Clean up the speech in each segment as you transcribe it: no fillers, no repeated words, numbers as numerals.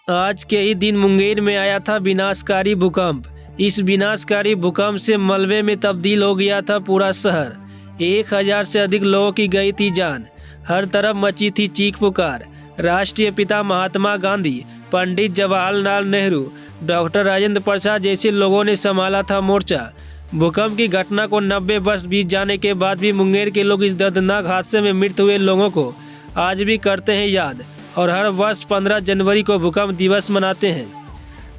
आज के ही दिन मुंगेर में आया था विनाशकारी भूकंप। इस विनाशकारी भूकंप से मलबे में तब्दील हो गया था पूरा शहर। 1000 से अधिक लोगों की गई थी जान। हर तरफ मची थी चीख पुकार। राष्ट्रीय पिता महात्मा गांधी, पंडित जवाहरलाल नेहरू, डॉक्टर राजेंद्र प्रसाद जैसे लोगों ने संभाला था मोर्चा। भूकंप की घटना को 90 वर्ष बीत जाने के बाद भी मुंगेर के लोग इस दर्दनाक हादसे में मृत्यु हुए लोगों को आज भी करते हैं याद और हर वर्ष 15 जनवरी को भूकंप दिवस मनाते हैं।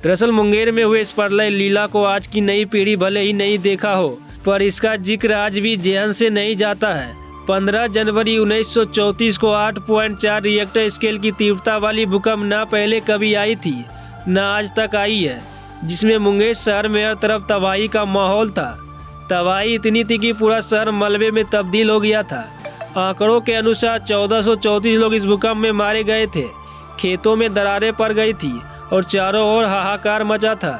दरअसल मुंगेर में हुए इस प्रलय लीला को आज की नई पीढ़ी भले ही नहीं देखा हो, पर इसका जिक्र आज भी जेहन से नहीं जाता है। 15 जनवरी 1934 को 8.4 रिएक्टर स्केल की तीव्रता वाली भूकंप न पहले कभी आई थी न आज तक आई है, जिसमें मुंगेर शहर में हर तरफ तबाही का माहौल था। तबाही इतनी थी कि पूरा शहर मलबे में तब्दील हो गया था। आंकड़ों के अनुसार 1434 लोग इस भूकंप में मारे गए थे। खेतों में दरारें पड़ गई थी और चारों ओर हाहाकार मचा था।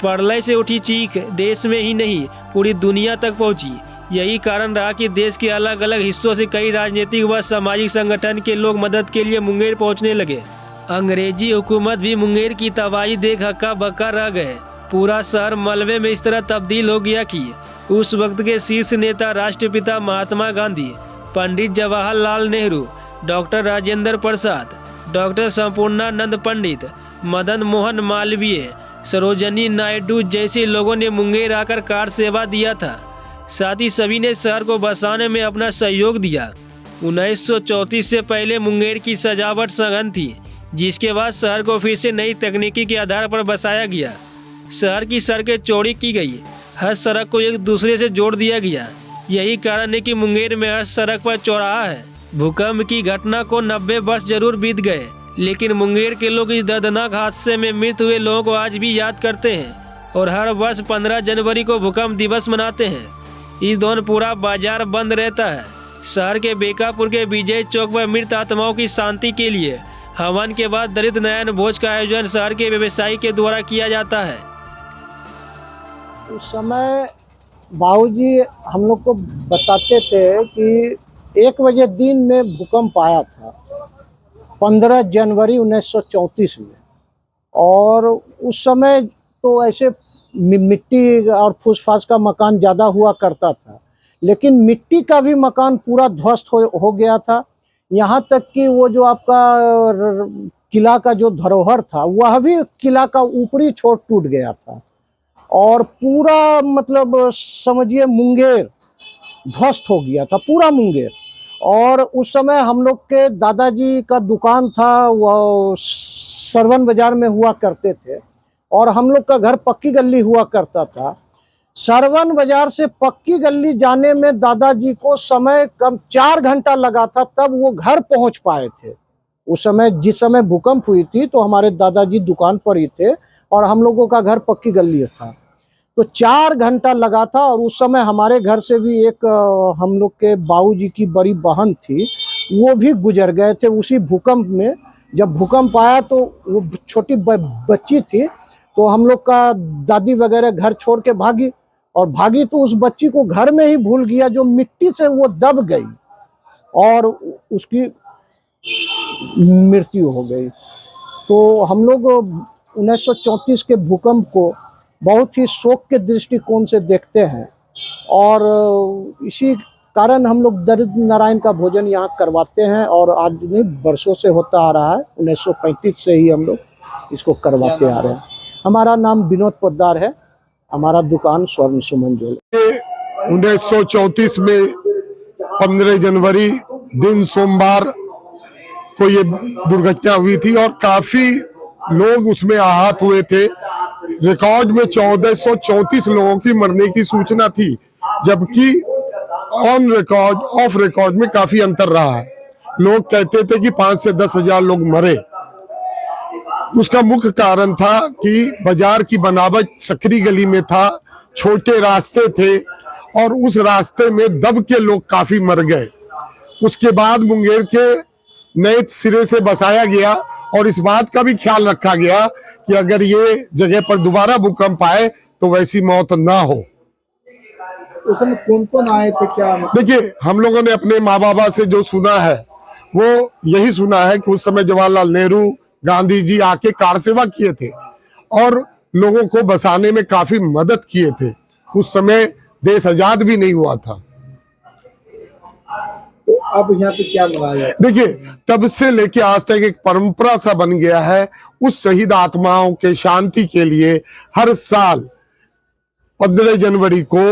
प्रलय से उठी चीख देश में ही नहीं पूरी दुनिया तक पहुंची। यही कारण रहा कि देश के अलग अलग हिस्सों से कई राजनीतिक व सामाजिक संगठन के लोग मदद के लिए मुंगेर पहुंचने लगे। अंग्रेजी हुकूमत भी मुंगेर की तबाही देख हक्का बक्का रह गए। पूरा शहर मलबे में इस तरह तब्दील हो गया कि उस वक्त के शीर्ष नेता राष्ट्रपिता महात्मा गांधी, पंडित जवाहरलाल नेहरू, डॉक्टर राजेंद्र प्रसाद, डॉक्टर संपूर्णानंद पंडित, मदन मोहन मालवीय, सरोजनी नायडू जैसे लोगों ने मुंगेर आकर कार सेवा दिया था। साथ ही सभी ने शहर को बसाने में अपना सहयोग दिया। 1934 से पहले मुंगेर की सजावट सघन थी, जिसके बाद शहर को फिर से नई तकनीकी के आधार पर बसाया गया। शहर की सड़कें चौड़ी की गई, हर सड़क को एक दूसरे से जोड़ दिया गया। यही कारण है कि मुंगेर में हर सड़क पर चौराहा है। भूकंप की घटना को 90 वर्ष जरूर बीत गए, लेकिन मुंगेर के लोग इस दर्दनाक हादसे में मृत हुए लोगों को आज भी याद करते हैं और हर वर्ष 15 जनवरी को भूकंप दिवस मनाते हैं। इस दौरान पूरा बाजार बंद रहता है। शहर के बेकापुर के विजय चौक पर मृत आत्माओं की शांति के लिए हवन के बाद दलित नयन भोज का आयोजन शहर के व्यवसायी के द्वारा किया जाता है। उस समय बाबूजी हम लोग को बताते थे कि 1 बजे दिन में भूकंप आया था 15 जनवरी 1934 में। और उस समय तो ऐसे मिट्टी और फूसफास का मकान ज़्यादा हुआ करता था, लेकिन मिट्टी का भी मकान पूरा ध्वस्त हो गया था। यहाँ तक कि वो जो आपका किला का जो धरोहर था वह भी किला का ऊपरी छोर टूट गया था और पूरा मतलब समझिए मुंगेर ध्वस्त हो गया था, पूरा मुंगेर। और उस समय हम लोग के दादाजी का दुकान था, वह सरवन बाजार में हुआ करते थे और हम लोग का घर पक्की गली हुआ करता था। सरवन बाजार से पक्की गली जाने में दादाजी को समय कम 4 घंटा लगा था, तब वो घर पहुंच पाए थे। उस समय जिस समय भूकंप हुई थी तो हमारे दादाजी दुकान पर ही थे और हम लोगों का घर पक्की गली था, तो 4 घंटा लगा था। और उस समय हमारे घर से भी एक हम लोग के बाबूजी की बड़ी बहन थी, वो भी गुजर गए थे उसी भूकंप में। जब भूकंप आया तो वो छोटी बच्ची थी, तो हम लोग का दादी वगैरह घर छोड़ के भागी और भागी तो उस बच्ची को घर में ही भूल गया, जो मिट्टी से वो दब गई और उसकी मृत्यु हो गई। तो हम लोग 1934 के भूकंप को बहुत ही शोक के दृष्टिकोण से देखते हैं और इसी कारण हम लोग दरिद्र नारायण का भोजन यहाँ करवाते हैं और आज नहीं वर्षों से होता आ रहा है। 1935 से ही हम लोग इसको करवाते आ रहे हैं। हमारा नाम विनोद पोद्दार है, हमारा दुकान स्वर्ण सुमन ज्वेलर्स। 1934 में 15 जनवरी दिन सोमवार को ये दुर्घटना हुई थी और काफी लोग उसमें आहत हुए थे। रिकॉर्ड में 1434 लोगों की मरने की सूचना थी, जबकि ऑन रिकॉर्ड ऑफ रिकॉर्ड में काफी अंतर रहा है। लोग कहते थे कि 5 से 10 हजार लोग मरे। उसका मुख्य कारण था कि बाजार की बनावट सकरी गली में था, छोटे रास्ते थे और उस रास्ते में दब के लोग काफी मर गए। उसके बाद मुंगेर के नए सिरे से बसाया गया और इस बात का भी ख्याल रखा गया कि अगर ये जगह पर दोबारा भूकंप आए तो वैसी मौत ना हो। उस समय कौन कौन आए थे क्या? देखिए, हम लोगों ने अपने माँ बाबा से जो सुना है वो यही सुना है कि उस समय जवाहरलाल नेहरू, गांधी जी आके कार सेवा किए थे और लोगों को बसाने में काफी मदद किए थे। उस समय देश आजाद भी नहीं हुआ था। तो अब यहाँ पे क्या मनाया जाता है? देखिए, तब से लेके आज तक एक परंपरा सा बन गया है। उस शहीद आत्माओं के शांति के लिए हर साल 15 जनवरी को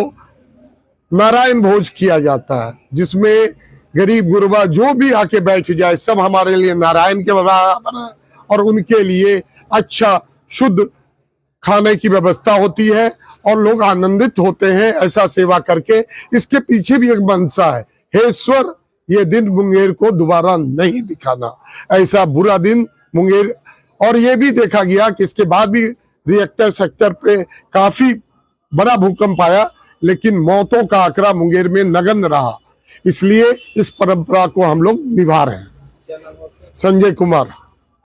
नारायण भोज किया जाता है, जिसमें गरीब गुरबा जो भी आके बैठ जाए, सब हमारे लिए नारायण के बराबर है और उनके लिए अच्छा शुद्ध खाने की व्यवस्था होती है और लोग आनंदित होते हैं ऐसा सेवा करके। इसके पीछे भी एक मंशा है, हे ईश्वर ये दिन मुंगेर को दोबारा नहीं दिखाना, ऐसा बुरा दिन मुंगेर। और ये भी देखा गया कि इसके बाद भी रिएक्टर सेक्टर पे काफी बड़ा भूकंप आया, लेकिन मौतों का आंकड़ा मुंगेर में नगण्य रहा। इसलिए इस परंपरा को हम लोग निभा रहे हैं। क्या नाम है आपका? संजय कुमार।